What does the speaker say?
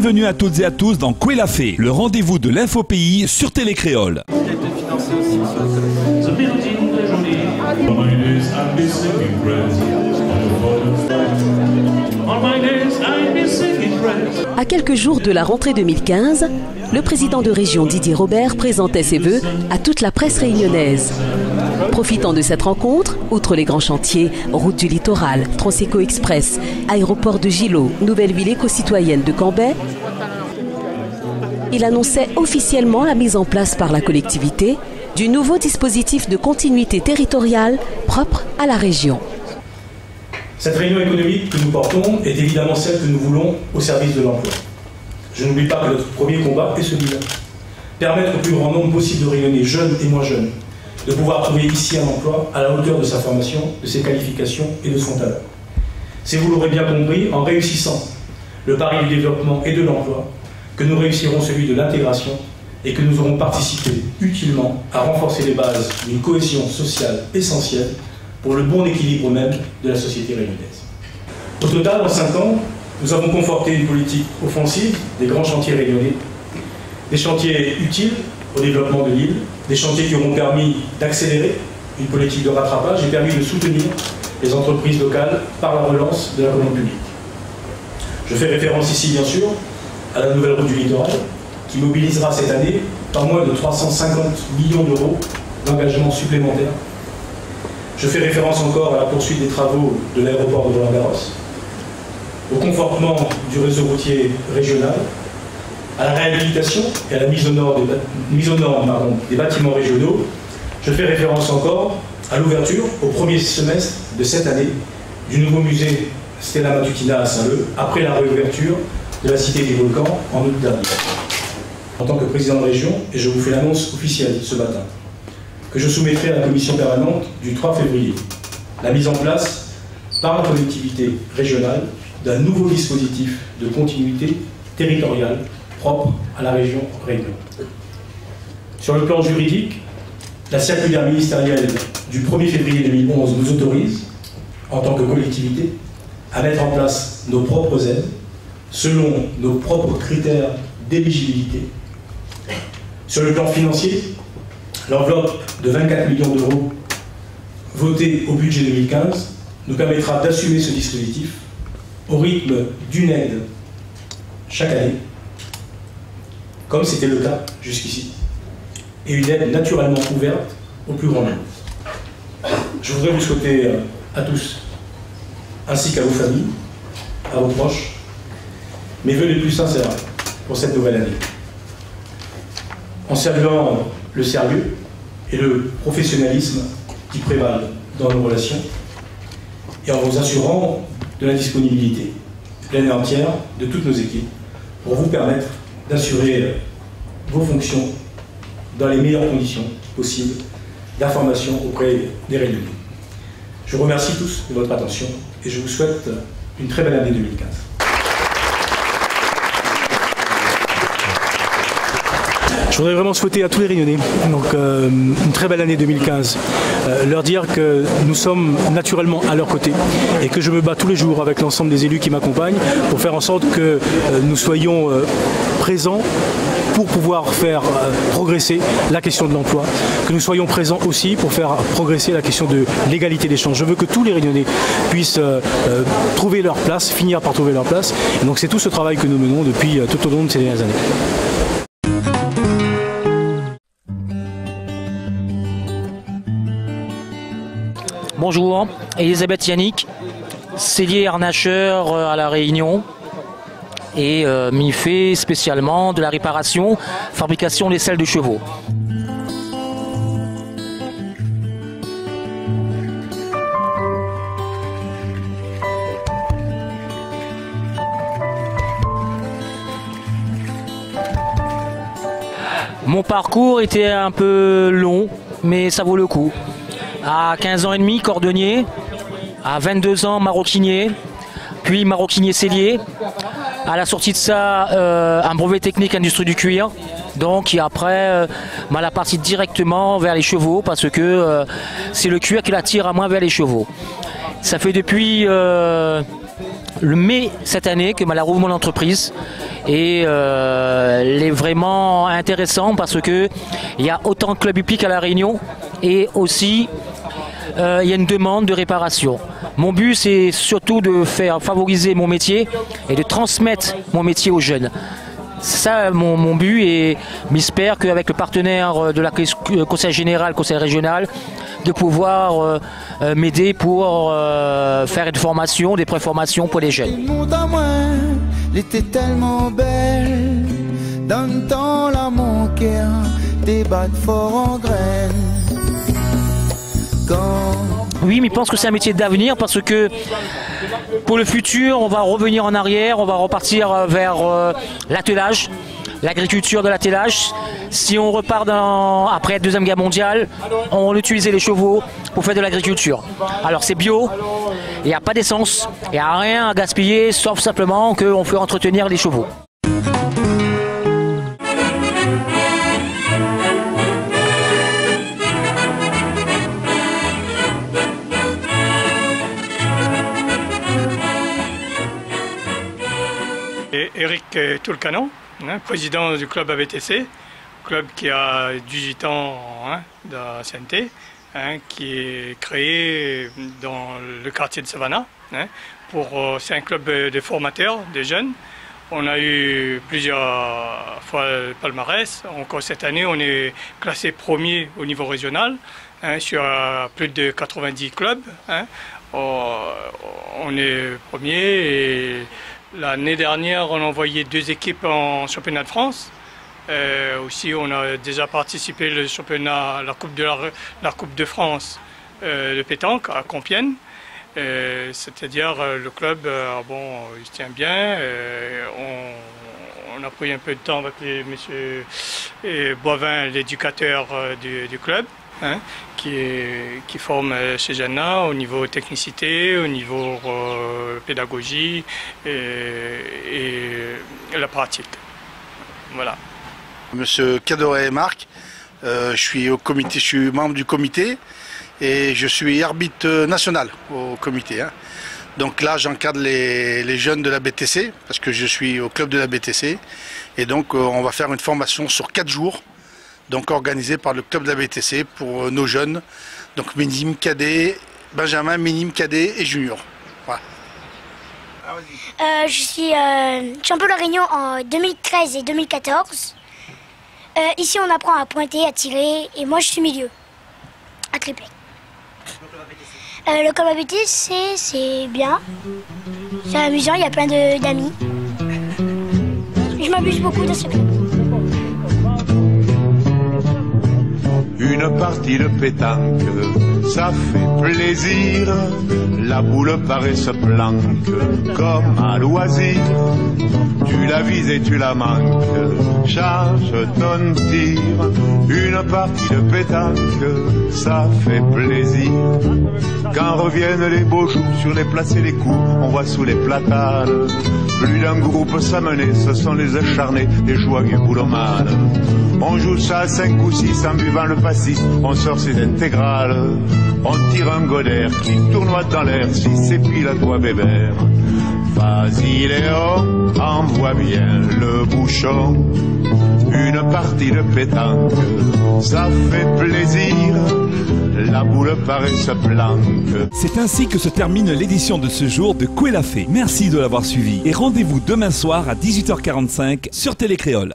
Bienvenue à toutes et à tous dans Quoi la fait, le rendez-vous de l'infopays sur Télé Créole. À quelques jours de la rentrée 2015, le président de région Didier Robert présentait ses vœux à toute la presse réunionnaise. Profitant de cette rencontre, outre les grands chantiers, route du littoral, Transeco Express, aéroport de Gillot, nouvelle ville éco-citoyenne de Cambrai, il annonçait officiellement la mise en place par la collectivité du nouveau dispositif de continuité territoriale propre à la région. Cette réunion économique que nous portons est évidemment celle que nous voulons au service de l'emploi. Je n'oublie pas que notre premier combat est celui-là. Permettre au plus grand nombre possible de Réunionnais, jeunes et moins jeunes, de pouvoir trouver ici un emploi à la hauteur de sa formation, de ses qualifications et de son talent. C'est, vous l'aurez bien compris, en réussissant le pari du développement et de l'emploi que nous réussirons celui de l'intégration et que nous aurons participé utilement à renforcer les bases d'une cohésion sociale essentielle pour le bon équilibre même de la société réunionnaise. Au total, en 5 ans, nous avons conforté une politique offensive des grands chantiers réunionnais, des chantiers utiles au développement de l'île, des chantiers qui auront permis d'accélérer une politique de rattrapage et permis de soutenir les entreprises locales par la relance de la commande publique. Je fais référence ici, bien sûr, à la nouvelle route du littoral, qui mobilisera cette année pas moins de 350 millions d'euros d'engagements supplémentaires. Je fais référence encore à la poursuite des travaux de l'aéroport de Roland-Garros, au confortement du réseau routier régional, à la réhabilitation et à la mise aux normes des bâtiments régionaux. Je fais référence encore à l'ouverture au premier semestre de cette année du nouveau musée Stella Matutina à Saint-Leu, après la réouverture de la Cité des Volcans en août dernier. En tant que président de région, et je vous fais l'annonce officielle ce matin, que je soumettrai à la commission permanente du 3 février la mise en place par la collectivité régionale d'un nouveau dispositif de continuité territoriale propre à la région Réunion. Sur le plan juridique, la circulaire ministérielle du 1er février 2011 nous autorise, en tant que collectivité, à mettre en place nos propres aides selon nos propres critères d'éligibilité. Sur le plan financier, l'enveloppe de 24 millions d'euros votée au budget 2015 nous permettra d'assumer ce dispositif au rythme d'une aide chaque année, comme c'était le cas jusqu'ici, et une aide naturellement ouverte au plus grand nombre. Je voudrais vous souhaiter à tous, ainsi qu'à vos familles, à vos proches, mes vœux les plus sincères pour cette nouvelle année. En saluant le sérieux et le professionnalisme qui prévalent dans nos relations, et en vous assurant de la disponibilité pleine et entière de toutes nos équipes pour vous permettre d'assurer vos fonctions dans les meilleures conditions possibles d'information auprès des Réunionnais. Je vous remercie tous de votre attention et je vous souhaite une très belle année 2015. Je voudrais vraiment souhaiter à tous les Réunionnais une très belle année 2015. Leur dire que nous sommes naturellement à leur côté et que je me bats tous les jours avec l'ensemble des élus qui m'accompagnent pour faire en sorte que nous soyons présents pour pouvoir faire progresser la question de l'emploi, que nous soyons présents aussi pour faire progresser la question de l'égalité des chances. Je veux que tous les Réunionnais puissent trouver leur place, finir par trouver leur place. Et donc c'est tout ce travail que nous menons depuis tout au long de ces dernières années. Bonjour, Elisabeth Yannick, sellier harnacheur à La Réunion et m'y fait spécialement de la réparation, fabrication des selles de chevaux. Mon parcours était un peu long, mais ça vaut le coup. À 15 ans et demi, cordonnier. À 22 ans, maroquinier. Puis maroquinier sellier. À la sortie de ça, un brevet technique industrie du cuir. Donc, et après, la partie directement vers les chevaux parce que c'est le cuir qui l'attire à moins vers les chevaux. Ça fait depuis le mai cette année que m'a rouvert mon entreprise. Et elle est vraiment intéressant parce que il y a autant de clubs hippiques à La Réunion et aussi il y a une demande de réparation. Mon but, c'est surtout de faire favoriser mon métier et de transmettre mon métier aux jeunes. C'est ça mon but, et j'espère qu'avec le partenaire de la conseil général, conseil régional, de pouvoir m'aider pour faire une formation, des préformations pour les jeunes. Elle était tellement belle, dans le temps la manquait, des battes fort en graines. Oui, mais je pense que c'est un métier d'avenir parce que pour le futur, on va revenir en arrière, on va repartir vers l'attelage, l'agriculture de l'attelage. Si on repart après la Deuxième Guerre mondiale, on utilisait les chevaux pour faire de l'agriculture. Alors c'est bio, il n'y a pas d'essence, il n'y a rien à gaspiller, sauf simplement qu'on fait entretenir les chevaux. Eric Toulcanon, président du club ABTC, club qui a 18 ans d'ancienneté, qui est créé dans le quartier de Savannah. C'est un club de formateurs, de jeunes. On a eu plusieurs fois le palmarès. Encore cette année, on est classé premier au niveau régional sur plus de 90 clubs. On est premier et l'année dernière, on a envoyé 2 équipes en championnat de France. Aussi, on a déjà participé au championnat, la Coupe de France de pétanque à Compiègne. C'est-à-dire le club, il se tient bien. On a pris un peu de temps avec monsieur Boivin, l'éducateur du club. Qui forme ces jeunes-là au niveau technicité, au niveau pédagogie et la pratique. Voilà. Monsieur Cadoret Marc, je suis membre du comité et je suis arbitre national au comité. Donc là, j'encadre les jeunes de la BTC parce que je suis au club de la BTC. Et donc, on va faire une formation sur 4 jours. Donc organisé par le club de la BTC pour nos jeunes, donc minime, cadet, benjamin, minime, cadet et junior. Voilà. Je suis champion de la Réunion en 2013 et 2014. Ici on apprend à pointer, à tirer, et moi je suis milieu, à tripler. Le club ABTC c'est bien, c'est amusant, il y a plein d'amis. Je m'amuse beaucoup dans ce club. Une partie de pétanque, ça fait plaisir. La boule paraît se planque comme à loisir. Tu la vises et tu la manques, charge ton tir. Une partie de pétanque, ça fait plaisir. Quand reviennent les beaux jours sur les places et les coups, on voit sous les platanes plus d'un groupe s'amener, ce sont les acharnés, les joyeux boulomanes. On joue ça à 5 ou 6 en buvant le pastis, on sort ses intégrales. On tire un godère qui tournoie dans l'air, 6 et puis la toi bébert. Vas-y Léon, envoie bien le bouchon. Une partie de pétanque, ça fait plaisir. La boule paraît se planque. C'est ainsi que se termine l'édition de ce jour de Koué la Fée. Merci de l'avoir suivi et rendez-vous demain soir à 18h45 sur Télé Créole.